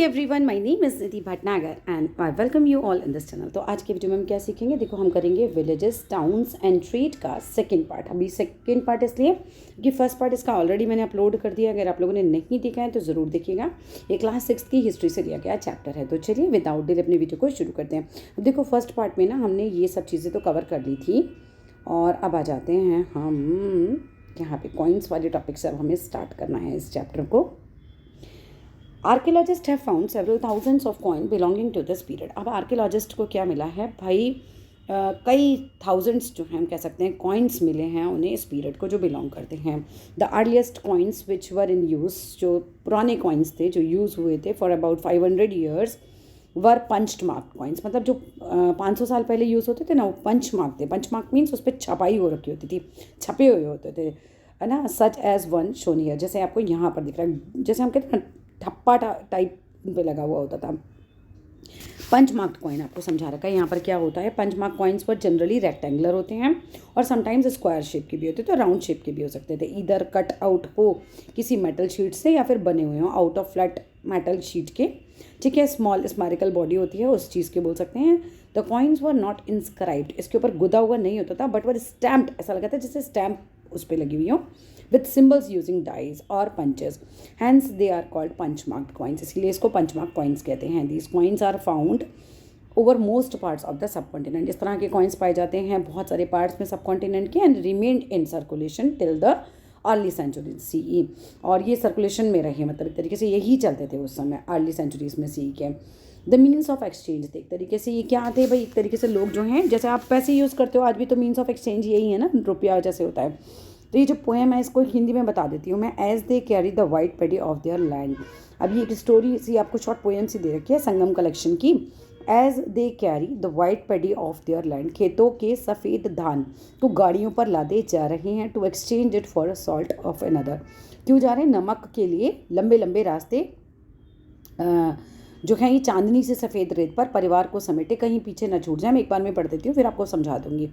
Everyone, my name is Nidhi Bhatnagar and I welcome you all in this channel. तो आज के video में हम क्या सीखेंगे, देखो हम करेंगे विलेजेस, टाउन्स एंड ट्रेड का सेकंड पार्ट। अभी सेकंड पार्ट इसलिए कि फर्स्ट पार्ट इसका ऑलरेडी मैंने अपलोड कर दिया। अगर आप लोगों ने नहीं देखा है तो ज़रूर देखिएगा। ये क्लास 6 की हिस्ट्री से लिया गया चैप्टर है। तो चलिए विदाउट डिले अपनी वीडियो को शुरू करते हैं। अब देखो फर्स्ट पार्ट में ना हमने ये सब चीज़ें तो कवर कर ली थी और अब आ जाते हैं हम यहाँ पे कॉइन्स वाले टॉपिक से। अब हमें स्टार्ट करना है इस चैप्टर को। Archaeologist have found several thousands of coin belonging to this period. अब आर्कियोलॉजिस्ट को क्या मिला है भाई, कई थाउजेंड्स जो हैं हम कह सकते हैं कॉइन्स मिले हैं उन्हें इस पीरियड को जो बिलोंग करते हैं। The earliest coins which were in use, जो पुराने कॉइन्स थे जो यूज़ हुए थे for about 500 years, were punched mark coins. मतलब जो 500 साल पहले यूज़ होते थे ना वो पंच मार्क थे। पंच मार्क मीन्स उस पर छपाई हो रखी होती थी, छपे हुए होते थे, है ना। Such as one shown here, जैसे आपको यहाँ पर दिख रहा है, जैसे हम कहते हैं ना ठप्पा टाइप पे लगा हुआ होता था। पंच मार्क्ड कॉइन आपको समझा रखा है। यहाँ पर क्या होता है, पंच मार्क कॉइन्स पर जनरली रेक्टेंगुलर होते हैं और समटाइम्स स्क्वायर शेप के भी होते थे, तो राउंड शेप के भी हो सकते थे। इधर कट आउट हो किसी मेटल शीट से या फिर बने हुए हो out of flat metal sheet के, ठीक है। स्मॉल स्मैरिकल बॉडी होती है उस चीज़ के बोल सकते हैं। The coins were not inscribed, इसके ऊपर गुदा हुआ नहीं होता था, बट वर स्टैम्प्ड, ऐसा लगा था जैसे स्टैम्प उस पर लगी हुई हो, with symbols using dies or punches, hence they are called punch marked coins। इसीलिए इसको punch marked coins कहते हैं। these coins are found over most parts of the subcontinent। इस तरह के coins पाए जाते हैं बहुत सारे parts में subcontinent के, and remained in circulation till the early century CE। और ये सर्कुलेशन में रहे, मतलब एक तरीके से यही चलते थे उस समय अर्ली सेंचुरीज में CE के। द मीन्स ऑफ एक्सचेंज थे, एक तरीके से ये क्या थे भाई, एक तरीके से लोग जो हैं, जैसे आप पैसे यूज़ करते हो आज भी, तो मीन्स ऑफ एक्सचेंज यही है ना, रुपया जैसे होता है। तो ये जो पोएम है इसको हिंदी में बता देती हूँ मैं। As they carry the white paddy of their land. अब ये एक स्टोरी सी आपको शॉर्ट पोएम सी दे रखी है संगम कलेक्शन की। As they carry the white paddy of their land, खेतों के सफ़ेद धान को गाड़ियों पर लादे जा रहे हैं। To exchange it for salt of another, क्यों जा रहे हैं, नमक के लिए लंबे लंबे रास्ते जो है ये चांदनी से सफ़ेद रेत पर परिवार को समेटे, कहीं पीछे न छूट जाए। मैं एक बार में पढ़ देती हूँ फिर आपको समझा दूंगी।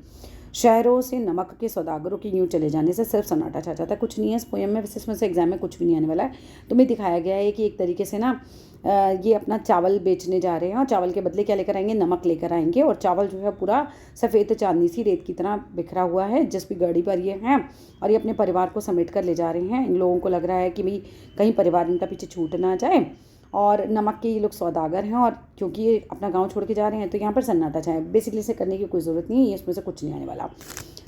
शहरों से नमक के सौदागरों के यूँ चले जाने से सिर्फ सन्नाटा छा जाता है। कुछ नहीं है इस पोएम में, वैसे इसमें से एग्जाम में कुछ भी नहीं आने वाला है। तुम्हें दिखाया गया है कि एक तरीके से ना ये अपना चावल बेचने जा रहे हैं और चावल के बदले क्या लेकर आएंगे, नमक लेकर आएंगे। और चावल जो है पूरा सफ़ेद चांदनी सी रेत की तरह बिखरा हुआ है जिस भी गाड़ी पर ये हैं, और ये अपने परिवार को समेट कर ले जा रहे हैं। इन लोगों को लग रहा है कि भाई कहीं परिवार इनका पीछे छूट ना जाए, और नमक के ये लोग सौदागर हैं, और क्योंकि ये अपना गांव छोड़ के जा रहे हैं तो यहाँ पर सन्नाटा छाया। बेसिकली इसे करने की कोई ज़रूरत नहीं है, इसमें से कुछ नहीं आने वाला।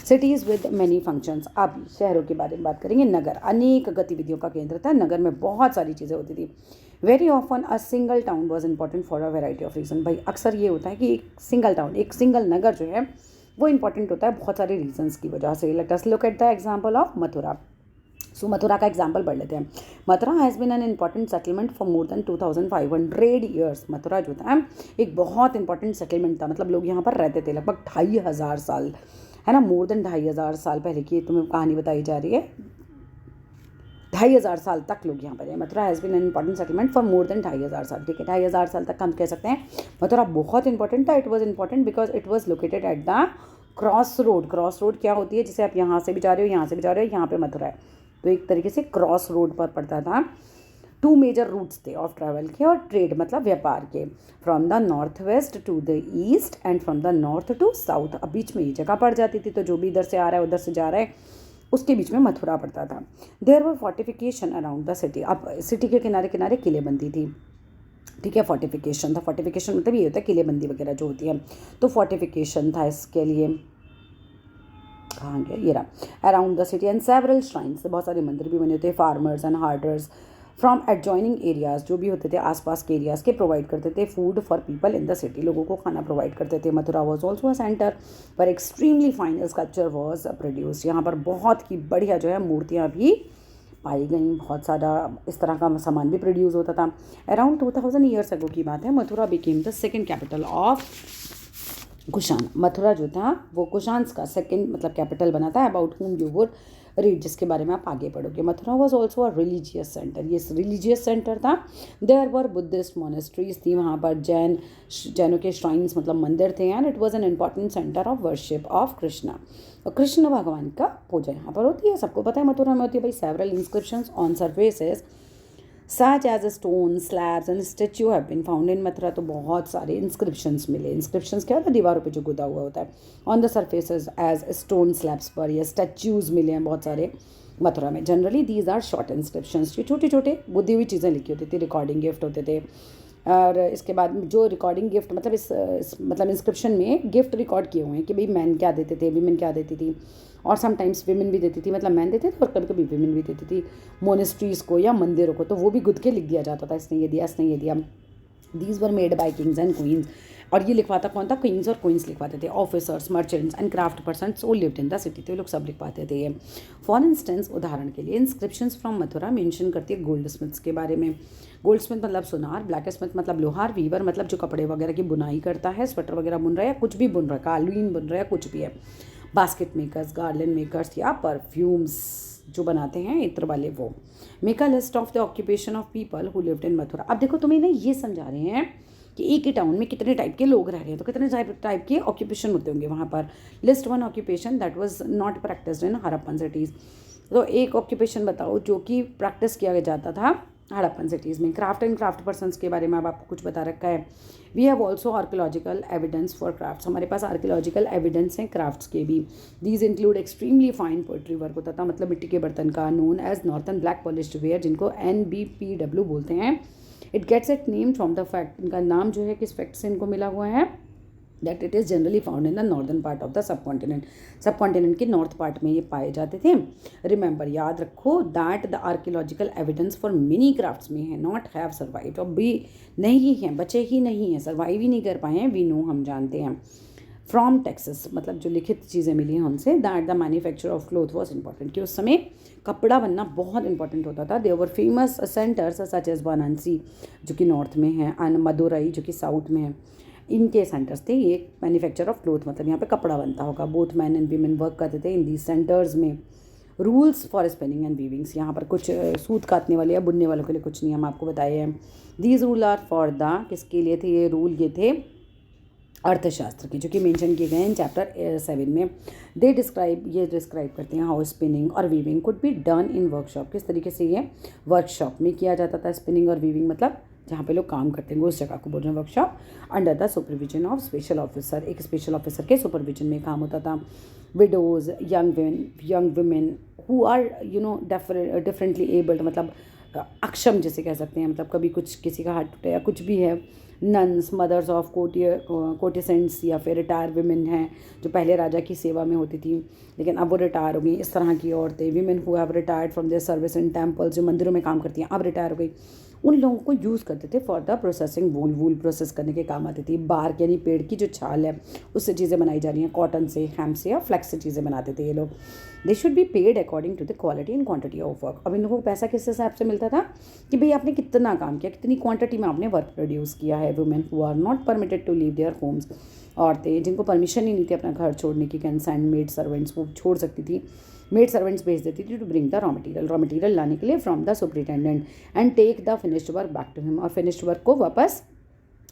Cities with many functions. अब शहरों के बारे में बात करेंगे। नगर अनेक गतिविधियों का केंद्र था, नगर में बहुत सारी चीज़ें होती थी। Very often a single town was important for a variety of reason. भाई अक्सर ये होता है कि एक सिंगल टाउन, एक सिंगल नगर जो है वो इंपॉर्टेंट होता है बहुत सारे रीजन्स की वजह से। Let us look at the example of Mathura. So Mathura का एग्जाम्पल पढ़ लेते हैं। Mathura has been an important settlement for more than 2500 years. Mathura जो था एक बहुत इंपॉर्टेंट सेटलमेंट था, मतलब लोग यहाँ पर रहते थे लगभग 2500 साल, है ना। मोर देन 2500 साल पहले की तुम्हें कहानी बताई जा रही है। 2500 साल तक लोग यहाँ पर है। Mathura has been an important settlement for more than 2500 साल, ठीक है। 2500 साल तक हम कह सकते हैं मथुरा बहुत इंपॉर्टेंट था। It was important because it was located at the cross road. Cross road क्या होती है, जैसे आप यहाँ से भी जा रहे हो, यहाँ से भी जा रहे हो, यहाँ पे मथुरा है, तो एक तरीके से क्रॉस रोड पर पड़ता था। 2 मेजर रूट्स थे ऑफ ट्रैवल के और ट्रेड मतलब व्यापार के, from the north west to the east and from the north to south. अब बीच में ये जगह पड़ जाती थी, तो जो भी इधर से आ रहा है उधर से जा रहा है उसके बीच में मथुरा पड़ता था। There were fortification around the city. अब सिटी के किनारे किनारे किलेबंदी थी, ठीक है। फोर्टिफिकेशन था, फोर्टिफिकेशन मतलब ये होता है किलेबंदी वगैरह जो होती है, तो फोर्टिफिकेशन था इसके लिए। कहाँ गया ये रहा, around the city and several shrines, बहुत सारे मंदिर भी बने होते हैं। Farmers and herders from adjoining areas, जो भी होते थे आसपास के एरियाज़ के, प्रोवाइड करते थे food for people in the city, लोगों को खाना प्रोवाइड करते थे। Mathura was also a centre पर extremely fine sculpture was produce. यहाँ पर बहुत ही बढ़िया जो है मूर्तियाँ भी पाई गई, बहुत सारा इस तरह का सामान भी प्रोड्यूस होता था। अराउंड 2000 ईयर्स अगो की बात है। Mathura became the second capital of Kushan. Mathura जो था वो कुशान्स का सेकंड मतलब कैपिटल बना था। About whom you would read, जिसके बारे में आप आगे पढ़ोगे। Mathura was also a religious centre, ये रिलीजियस सेंटर था। देयर वर बुद्धिस्ट मोनेस्ट्रीज थी वहाँ पर, जैनों के श्राइन्स मतलब मंदिर थे। And it was an important centre of worship of Krishna, और कृष्ण भगवान का पूजा यहाँ पर होती है। सबको पता है मथुरा में होती है भाई। Several inscriptions on surfaces such as a stone slabs and statue have been found in Mathura. तो बहुत सारे इंस्क्रिप्शंस मिले। इंस्क्रिप्शंस क्या होता है? दीवारों पे जो गुदा हुआ होता है। On the surfaces as stone slabs पर या स्टैच्यूज मिले हैं बहुत सारे मथुरा में। Generally these are short inscriptions, जो छोटे छोटे बुद्धी हुई चीज़ें लिखी होती थी। रिकॉर्डिंग गिफ्ट होते थे। और इसके बाद जो रिकॉर्डिंग गिफ्ट मतलब इस मतलब इंस्क्रिप्शन में गिफ्ट रिकॉर्ड किए हुए हैं कि भाई मैन क्या देते थे, वीमेन क्या देती थी, और समटाइम्स विमेन भी देती थी। मतलब मैन देते थे और कभी कभी विमेन भी देती थी मोनेस्ट्रीज़ को या मंदिरों को। तो वो भी गुद के लिख दिया जाता था, इसने ये दिया, इसने ये दिया। These were made by Kings and queen's. और ये लिखवाता कौन था? क्वींस और क्वींस लिखवाते थे। Officers, merchants and craft person वो लिव्ड इन द सिटी, तो ये लोग सब लिखवाते थे ये। फॉर इंस्टेंस, उदाहरण के लिए, इंस्क्रिप्शंस फ्रॉम मथुरा मेंशन करती है गोल्ड स्मिथ्स के बारे में। गोल्ड स्मिथ मतलब सुनार, ब्लैक स्मिथ मतलब लोहार, वीवर मतलब जो कपड़े वगैरह की बुनाई करता है, स्वेटर वगैरह बुन रहा है या कुछ भी बुन रहा है, कालीन बुन रहा है, कुछ भी है। बास्केट मेकर्स, गार्लन मेकर्स या परफ्यूम्स जो बनाते हैं इत्र वाले, वो। Make a list of the occupation of people who lived in Mathura. अब देखो तुम्हें ना ये समझा रहे हैं कि एक ही टाउन में कितने टाइप के लोग रह रहे हैं, तो कितने टाइप के ऑक्यूपेशन होते होंगे वहाँ पर। List one occupation that was not practised in Harappan cities. तो एक ऑक्यूपेशन बताओ जो कि प्रैक्टिस किया जाता था हड़प्पन सिटीज़ में। क्राफ्ट एंड क्राफ्ट पर्सनस के बारे में अब आपको कुछ बता रखा है। We have also archaeological evidence for crafts. हमारे पास आर्कियोलॉजिकल एविडेंस हैं क्राफ्ट्स के भी। These include extremely fine pottery work होता था, मतलब मिट्टी के बर्तन का, known as northern black polished ware, जिनको NBPW बोलते हैं। It gets it name from the fact, इनका नाम जो है किस फैक्ट से इनको मिला हुआ है, that it is generally found in the northern part of the सब कॉन्टिनेंट। सब कॉन्टिनेंट के नॉर्थ पार्ट में ये पाए जाते थे। रिमेंबर, याद रखो, that the archaeological evidence for mini crafts में है नॉट हैव सर्वाइव, अब भी नहीं हैं, बचे ही नहीं हैं, सर्वाइव ही नहीं कर पाए हैं। वी नो, हम जानते हैं। फ्रॉम टेक्सस, मतलब जो लिखित चीज़ें मिली हैं उनसे, that the manufacture of cloth was important, कि उस समय कपड़ा बनना बहुत इंपॉर्टेंट होता था। There famous centres such as Varanasi जो कि नॉर्थ में है, एंड मदुरई जो कि साउथ में है। इनके सेंटर्स थे ये मैन्युफैक्चर ऑफ क्लोथ, मतलब यहाँ पे कपड़ा बनता होगा। Both man and women work करते थे इन दीज सेंटर्स में। रूल्स फॉर स्पिनिंग एंड वीविंग्स, यहाँ पर कुछ सूत काटने वाले या बुनने वालों के लिए कुछ नियम आपको बताए हैं। These rule are for the, किसके लिए थे ये रूल? ये थे अर्थशास्त्र के, जो कि मेंशन किए गए हैं चैप्टर 7 में। ये डिस्क्राइब करते हैं हाउ स्पिनिंग और weaving could be done in workshop, किस तरीके से ये वर्कशॉप में किया जाता था। स्पिनिंग और वीविंग मतलब जहाँ पे लोग काम करते हैं, उस जगह को बोल रहे हैं workshop. Under the supervision of special officer, एक स्पेशल ऑफिसर के सुपरविजन में काम होता था। Widows, young women who are differently abled, मतलब अक्षम जिसे कह सकते हैं, मतलब कभी कुछ किसी का हाथ टूटा या कुछ भी है। नन्स, मदर्स ऑफ कोर्टिसेंट्स या फिर रिटायर विमेन हैं जो पहले राजा की सेवा में होती थी लेकिन अब वो रिटायर हो गई, इस तरह की औरतें। Women who have retired from their service in temples, जो मंदिरों में काम करती हैं अब रिटायर हो गई, उन लोगों को यूज़ करते थे for the processing wool process करने के काम आती थी। बार्क यानी पेड़ की जो छाल है उससे चीज़ें बनाई जा रही हैं, कॉटन से, हैम से या फ्लैक्स से चीज़ें बनाते थे ये लोग। They should be paid according to the quality and quantity of work. अब इन लोगों को पैसा किस हिसाब से मिलता था कि भाई आपने कितना काम किया, कितनी क्वांटिटी में आपने वर्क प्रोड्यूस किया है। Women who are not permitted to leave their homes, औरतें जिनको परमिशन ही नहीं थी अपना घर छोड़ने की, कंसाइन मेड सर्वेंट्स, वो छोड़ सकती थी, मेड सर्वेंट्स भेज देती थी to bring the raw material लाने के लिए from the superintendent and take the finished work back to him, और फिनिश्ड वर्क को वापस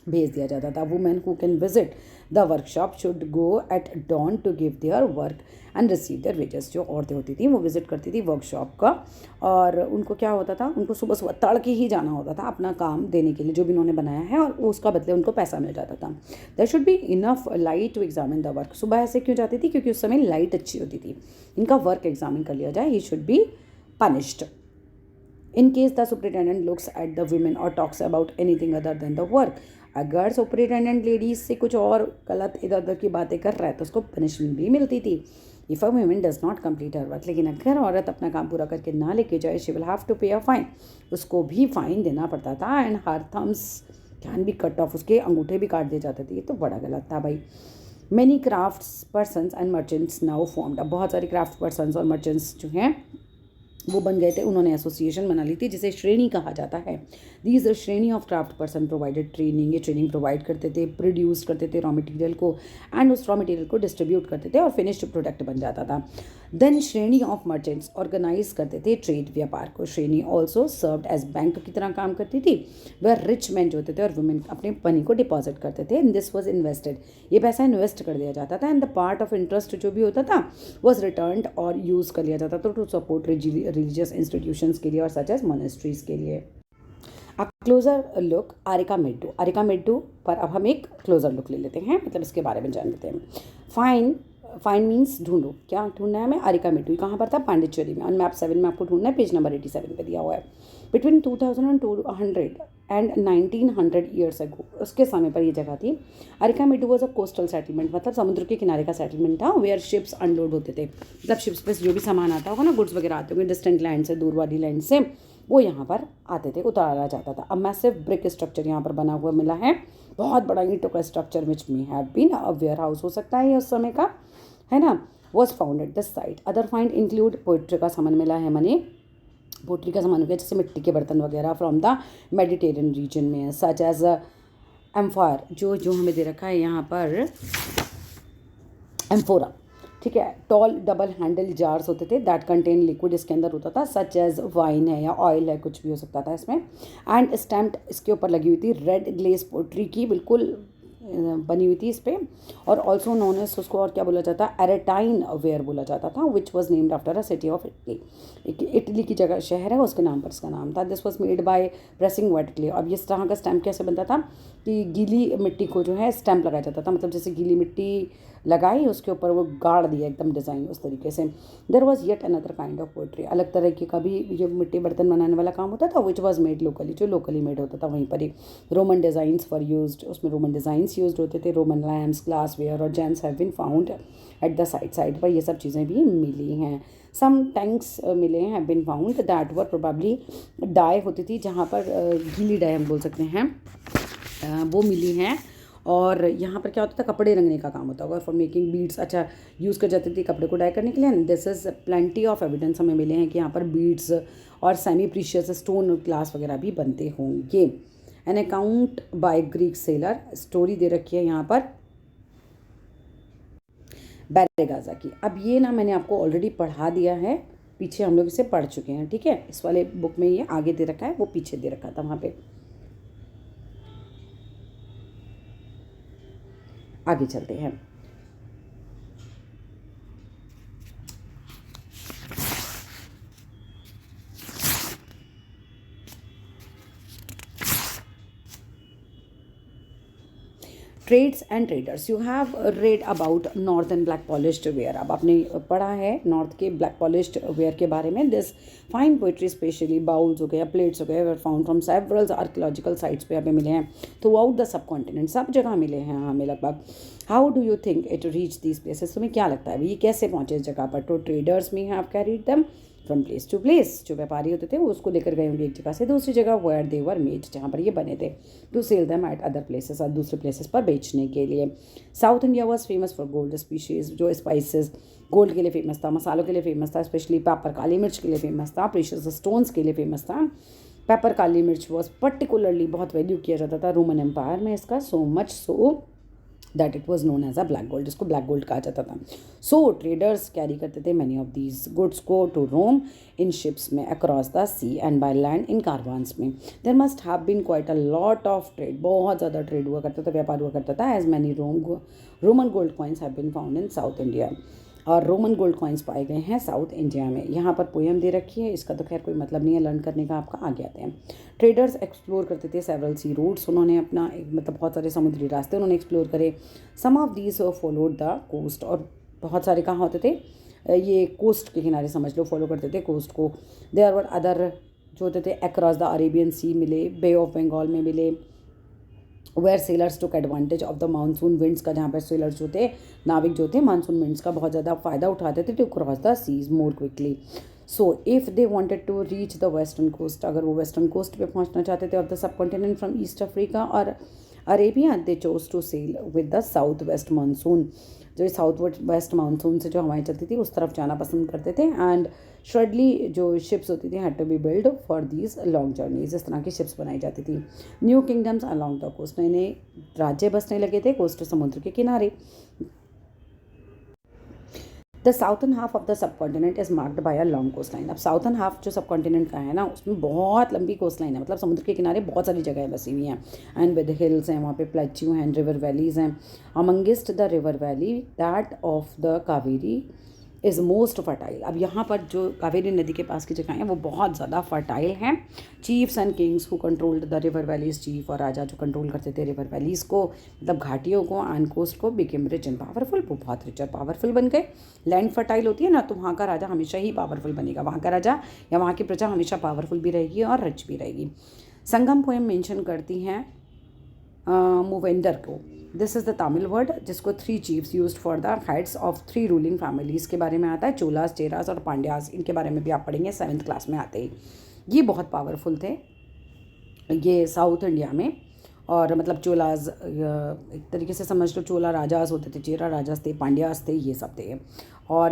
भेज दिया जाता था। Women who can visit the workshop should go at dawn to give their work and receive their wages. जो औरतें होती थी वो विजिट करती थी वर्कशॉप का, और उनको क्या होता था, उनको सुबह सुबह तड़के ही जाना होता था अपना काम देने के लिए जो भी उन्होंने बनाया है, और उसका बदले उनको पैसा मिल जाता था। There should be enough light to examine the work. सुबह ऐसे क्यों जाती थी? क्योंकि उस समय लाइट अच्छी होती थी, इनका वर्क एग्जामिन कर लिया जाए। He should be punished in case the superintendent looks at the women और talks about anything other than the work. अगर सुपरिटेंडेंट लेडीज से कुछ और गलत इधर उधर की बातें कर रहा है तो उसको पनिशमेंट भी मिलती थी। If a women does not complete her work, लेकिन अगर औरत अपना काम पूरा करके ना लेके जाए, शी विल हैव टू पे अ फाइन, उसको भी फाइन देना पड़ता था। And her thumbs can be cut off, उसके अंगूठे भी काट दिए जाते थे। ये तो बड़ा गलत था भाई। Many crafts persons and merchants now formed, अब बहुत सारे क्राफ्ट पर्सनस और मर्चेंट्स जो हैं वो बन गए थे, उन्होंने एसोसिएशन बना ली थी जिसे श्रेणी कहा जाता है। दीज श्रेणी of craft person provided training, ये ट्रेनिंग प्रोवाइड करते थे, प्रोड्यूस करते थे रॉ मटेरियल को, एंड उस रॉ मटेरियल को डिस्ट्रीब्यूट करते थे और फिनिश्ड प्रोडक्ट बन जाता था। देन श्रेणी ऑफ मर्चेंट्स ऑर्गेनाइज करते थे ट्रेड, व्यापार को। श्रेणी ऑल्सो सर्व्ड एज बैंक की तरह काम करती थी। वह रिच मैन जो होते थे और वुमेन अपने मनी को डिपॉजिट करते थे, एंड दिस वॉज इन्वेस्टेड, ये पैसा इन्वेस्ट कर दिया जाता था। And the part of interest जो भी होता था वॉज रिटर्न और यूज़ कर लिया जाता था टू सपोर्ट रिलीजियस इंस्टीट्यूशंस के लिए और सच एज मोनेस्ट्रीज के लिए। अ क्लोज़र लुक अरिकामेडू पर अब हम एक क्लोज़र लुक ले लेते हैं, मतलब इसके बारे में जान लेते हैं। फाइन फाइन मीन्स ढूंढो, क्या ढूंढना है हमें? अरिकामेडू कहाँ पर था? पांडिचेरी में। ऑन मैप 7 में आपको ढूंढना है, पेज नंबर 87 पे दिया हुआ है। बिटवीन 2200 एंड 1900 ईयर्स अगो, उसके समय पर ये जगह थी। Arikamedu was a coastal settlement, मतलब समुद्र के किनारे का सेटलमेंट था, वेयर शिप्स अनलोड होते थे, मतलब शिप्स पे जो भी सामान आता होगा ना, गुड्स वगैरह आते होंगे डिस्टेंट लैंड से, दूर वाली लैंड से, वो यहाँ पर आते थे, उतारा जाता था। अब मैसिव ब्रिक स्ट्रक्चर यहाँ पर बना हुआ मिला है, बहुत बड़ा ईंटों का structure, which may have been a warehouse हो सकता है ये उस समय का, है ना। Was found at this site. Other find include pottery का सामान मिला है, मनी पोट्री का सामान हो गया, जैसे मिट्टी के बर्तन वगैरह फ्रॉम द मेडिटेरियन रीजन में, सच एज एम्फायर, जो जो हमें दे रखा है यहाँ पर एम्फोरा, ठीक है। टॉल डबल हैंडल जार्स होते थे, दैट कंटेन लिक्विड, इसके अंदर होता था, सच एज वाइन है या ऑयल है, कुछ भी हो सकता था इसमें। एंड स्टैम्प्ड, इसके ऊपर लगी हुई थी रेड ग्लेस पोट्री की, बिल्कुल बनी हुई थी इस पर। और ऑल्सो नोन एज, उसको और क्या बोला जाता है? एरेटाइन वेयर बोला जाता था, which was named after a city of Italy. Italy की जगह शहर है, उसके नाम पर इसका नाम था। This was made by pressing wait clay. अब इस तरह का स्टैम्प कैसे बनता था कि गीली मिट्टी को जो है स्टैम्प लगाया जाता था, मतलब जैसे गीली मिट्टी लगाई, उसके ऊपर वो गाड़ दिया एकदम डिज़ाइन उस तरीके से। There was yet another kind of poetry, अलग तरह की का भी ये मिट्टी बर्तन बनाने वाला काम होता था, विच वॉज मेड लोकली, जो लोकली मेड होता था वहीं पर ही। रोमन डिज़ाइंस फॉर यूज्ड, उसमें रोमन डिज़ाइंस यूज्ड होते थे, रोमन लैम्प्स, ग्लास वेयर और gems have been found at the side पर, ये सब चीज़ें भी मिली हैं। सम टैंक्स मिले हैं, have been found that were probably dye होती थी, जहाँ पर गीली डाई हम बोल सकते हैं, वो मिली हैं। और यहाँ पर क्या होता था? कपड़े रंगने का काम होता होगा, फॉर मेकिंग बीड्स, अच्छा यूज़ कर जाती थी कपड़े को डाई करने के लिए। And this is plenty of evidence हमें मिले हैं कि यहाँ पर बीड्स और सेमी प्रीशियस स्टोन ग्लास वगैरह भी बनते होंगे। An account by Greek seller, story they रखी है यहाँ पर बैरेगाजा की। अब ये ना मैंने आपको ऑलरेडी पढ़ा दिया है, पीछे हम लोग इसे पढ़ चुके हैं, ठीक है। इस वाले बुक में ये आगे दे रखा है, वो पीछे दे रखा था वहाँ पे। आगे चलते हैं। Trades and traders, you have read about north and black polished ware. अब आपने पढ़ा है नॉर्थ के ब्लैक पॉलिश्ड वेयर के बारे में। This fine poetry, specially bowls हो गए, प्लेट्स हो गए, were found from several archaeological sites पे हमें मिले हैं through out the sub continent, सब जगह मिले हैं हमें लगभग। How do you think it reach these places, तुम्हें क्या लगता है ये कैसे पहुँचे इस जगह पर? तो ट्रेडर्स में have carried them from place to place, जो व्यापारी होते थे वो उसको लेकर गए होंगे एक जगह से दूसरी जगह, वेयर दे वर मेड, जहाँ पर ये बने थे, to sell them at other places, और दूसरे प्लेसेस पर बेचने के लिए। South India was famous for gold species, जो स्पाइसेस गोल्ड के लिए फेमस था, मसालों के लिए फेमस था, स्पेशली पेपर काली मिर्च के लिए फेमस था, प्रीशियस स्टोन्स के लिए फेमस था। पेपर काली मिर्च वॉज पर्टिकुलरली बहुत वैल्यू किया जाता था रोमन एम्पायर में इसका, so much so that it was known as a black gold, जिसको ब्लैक गोल्ड कहा जाता था। सो ट्रेडर्स कैरी करते थे मैनी ऑफ दीज गुड्स को टू रोम इन शिप्स में across the sea and by land in caravans में। There must have been quite a lot of trade, बहुत ज़्यादा ट्रेड हुआ करता था, व्यापार हुआ करता था। As many Roman gold coins have been found in south India, और रोमन गोल्ड कॉइन्स पाए गए हैं साउथ इंडिया में। यहाँ पर पोएम दे रखी है, इसका तो खैर कोई मतलब नहीं है लर्न करने का आपका, आगे आते हैं। ट्रेडर्स एक्सप्लोर करते थे सेवरल सी रूट्स, उन्होंने अपना मतलब बहुत सारे समुद्री रास्ते उन्होंने एक्सप्लोर करे। Some of these followed the coast, और बहुत सारे कहाँ होते थे? ये कोस्ट के किनारे समझ लो, फॉलो करते थे कोस्ट को। देयर वर अदर जो होते थे अक्रॉस द अरेबियन सी मिले, बे ऑफ बंगाल में मिले, where sailors took advantage of the monsoon winds का, जहाँ पर सेलर्स जो थे, नाविक जो थे, मानसून विंड्स का बहुत ज़्यादा फ़ायदा उठाते थे to cross the seas more quickly. So if they wanted to reach the western coast, अगर वो वेस्टर्न कोस्ट पे पहुंचना चाहते थे of the subcontinent from East Africa और Arabia, they chose to sail with the south west monsoon, जो south west monsoon से जो हवाएं चलती थी उस तरफ जाना पसंद करते थे। एंड श्रेडली जो शिप्स होती थी had to be build for these long journeys, इस तरह की शिप्स बनाई जाती थी। New kingdoms along the coast, नए नए राज्य बसने लगे थे कोस्ट समुद्र के किनारे। The southern half of the subcontinent is marked by a long coastline. अब साउथर्न हाफ जो सब कॉन्टिनेंट का है ना, उसमें बहुत लंबी कोस्ट लाइन है, मतलब समुद्र के किनारे बहुत सारी जगह बसी हुई हैं। एंड विद हिल्स हैं, वहाँ पे प्लेच्यू हैं, रिवर वैलीज हैं। Amongst the river valley that of the Kaveri is most fertile. अब यहाँ पर जो कावेरी नदी के पास की जगह हैं वो बहुत ज़्यादा फर्टाइल हैं। Chiefs and Kings who controlled the river valleys, chief और राजा जो कंट्रोल करते थे रिवर वैलीज़ को, मतलब घाटियों को, एंड कोस्ट को, बिकेम रिच एंड पावरफुल, वो बहुत रिच और पावरफुल बन गए। लैंड फर्टाइल होती है ना, तो वहाँ का राजा हमेशा ही पावरफुल बनेगा, वहाँ का राजा या वहाँ की प्रजा हमेशा पावरफुल भी रहेगी और रिच भी रहेगी। संगम पोएम मेंशन करती हैं मूवेंडर को। This is the Tamil word जिसको 3 chiefs used for the heads of 3 ruling families के बारे में आता है, चोलास, चेरास और पांड्यास। इनके बारे में भी आप पढ़ेंगे 7th क्लास में आते ही। ये बहुत पावरफुल थे ये साउथ इंडिया में, और मतलब चोलाज एक तरीके से समझ लो, चोला राजास होते थे, चेरा राजास थे, पांड्यास थे, ये सब थे। और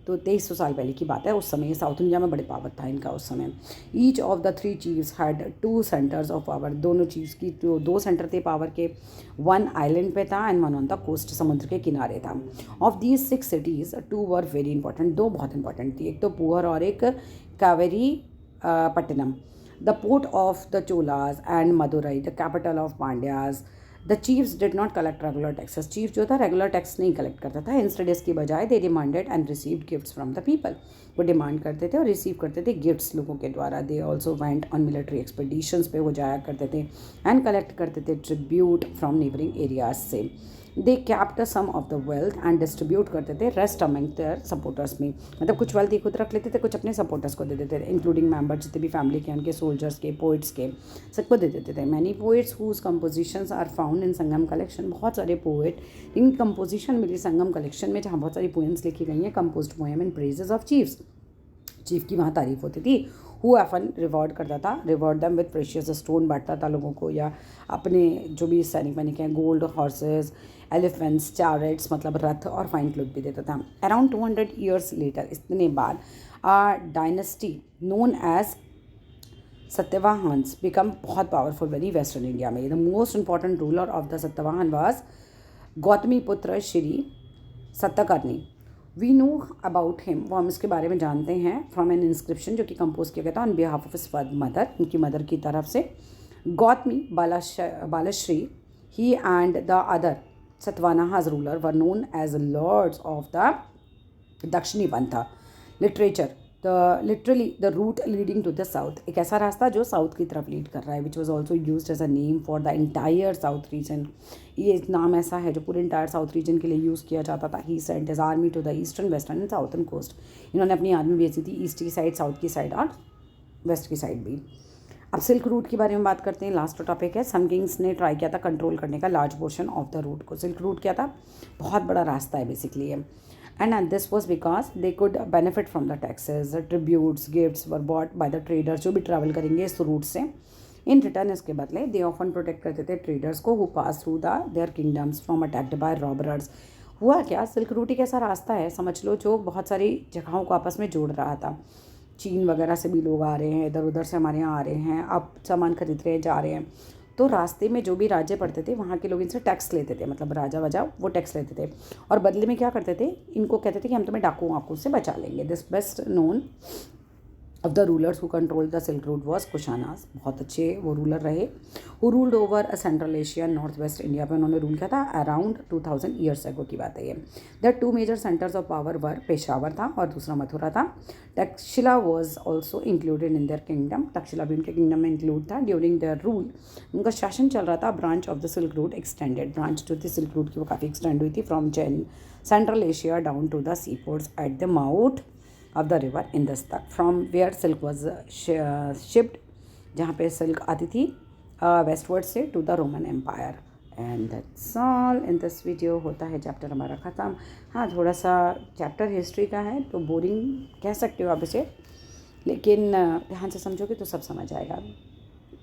तो 2300 साल पहले की बात है, उस समय साउथ इंडिया में बड़े पावर था इनका उस समय। Each of the 3 chiefs had 2 centres of power, दोनों चीफ्स की जो 2 सेंटर थे पावर के, 1 आइलैंड पे था एंड 1 ऑन द कोस्ट, समुद्र के किनारे था। Of these 6 cities 2 were very important, 2 बहुत इंपॉर्टेंट थी, एक तो पुअर और एक Kaveri Pattanam. The port of the Cholas and Madurai, the capital of Pandyas. The chiefs did not collect regular taxes. Chief जो था रेगुलर टैक्स नहीं कलेक्ट करता था, इंस्टेड इसकी बजाय they demanded and received gifts from the people, वो demand करते थे और रिसीव करते थे गिफ्ट्स लोगों के द्वारा। They also went on military expeditions पे वो जाया करते थे एंड कलेक्ट करते थे ट्रिब्यूट फ्रॉम नेबरिंग एरियाज से। They kept some of the wealth and distribute करते थे रेस्ट अमंग देयर सपोर्टर्स में, मतलब कुछ वेल्थ खुद रख लेते थे, कुछ अपने सपोर्टर्स को दे देते थे, इंक्लूडिंग मेंबर जितने भी फैमिली के, उनके सोल्जर्स के, पोइट्स के, सबको दे देते थे। Many poets whose compositions are found in Sangam collection, बहुत सारे पोइट इनकी कंपोजिशन मिली संगम कलेक्शन में, जहाँ बहुत सारी पोएम्स लिखी गई हैं, composed poem in praises of chiefs, chief की वहाँ तारीफ होती थी। हु एफन रिवॉर्ड करता था, रिवॉर्ड दम विद प्रेशियस स्टोन, बांटता था लोगों को, या अपने जो भी सैनिक वैनिक हैं, गोल्ड, हॉर्सेस, एलिफेंट्स, चैरेट्स मतलब रथ, और फाइन क्लोथ भी देता था। अराउंड 200 ईयर्स लेटर, इतने बाद, dynasty known as Satavahanas become बहुत पावरफुल बनी वेस्टर्न इंडिया में। The most important ruler of the Satavahana was Gautamiputra Shri Satakarni. We know about him, वो हम इसके बारे में जानते हैं फ्रॉम एन इंस्क्रिप्शन जो कि कंपोज किया गया था on behalf of his mother, उनकी मदर की तरफ से। Gautami Balashri, he and the other Satavahanas ruler were known as lords of the Dakshini Pantha. Literature, literally the route leading to the south, एक ऐसा रास्ता जो साउथ की तरफ लीड कर रहा है, which was also used as a name for the entire south region. ये नाम ऐसा है जो पूरे इंटायर साउथ रीजन के लिए यूज़ किया जाता था। He sent his army to the eastern, western and southern coast. इन्होंने अपनी आर्मी भेजी थी ईस्ट की साइड, साउथ की साइड और वेस्ट की साइड भी। अब सिल्क रूट के बारे में बात करते हैं, लास्ट टॉपिक है। सम किंग्स ने ट्राई किया था कंट्रोल करने का large portion of the route को। सिल्क रूट क्या था, बहुत बड़ा रास्ता है बेसिकली है, and this was because they could benefit from the taxes, tributes, gifts were bought by the traders जो भी ट्रैवल करेंगे इस रूट से। इन रिटर्न इसके बदले दे ऑफन प्रोटेक्ट करते थे ट्रेडर्स को who pass through the their kingdoms from attacked by robbers. हुआ क्या, सिल्क रूट एक ऐसा रास्ता है समझ लो जो बहुत सारी जगहों को आपस में जोड़ रहा था। चीन वगैरह से भी लोग आ रहे हैं, इधर उधर से हमारे यहाँ आ रहे हैं, अब सामान खरीद रहे हैं, जा रहे हैं, तो रास्ते में जो भी राज्य पड़ते थे वहाँ के लोग इनसे टैक्स लेते थे, मतलब राजा वजा वो टैक्स लेते थे, और बदले में क्या करते थे, इनको कहते थे कि हम तुम्हें डाकू वाकू से बचा लेंगे। This best known of the rulers who control the silk route was Kushanas, बहुत अच्छे वो रूलर रहे। Who ruled over Central Asia, north west India पे उन्होंने रूल किया था अराउंड 2000 ईयर्स एगो की बात है ये। The 2 major centres of power were, Peshawar था और दूसरा मथुरा था। Taxila was also included in their kingdom, Taxila भी उनके किंगडम में इंक्लूड था। ड्यूरिंग देयर रूल उनका शासन चल रहा था। Branch of the silk root extended, branch जो थी सिल्क रूट की वो काफ़ी एक्सटेंड हुई थी from central Asia down to the sea ports at the mouth of the river Indus तक, from where silk was shipped, जहाँ पे सिल्क आती थी वेस्टवर्ड से to the Roman empire. And that's all in this video. होता है chapter हमारा ख़त्म। हाँ, थोड़ा सा चैप्टर हिस्ट्री का है तो बोरिंग कह सकते हो आप इसे, लेकिन ध्यान से समझोगे तो सब समझ आएगा।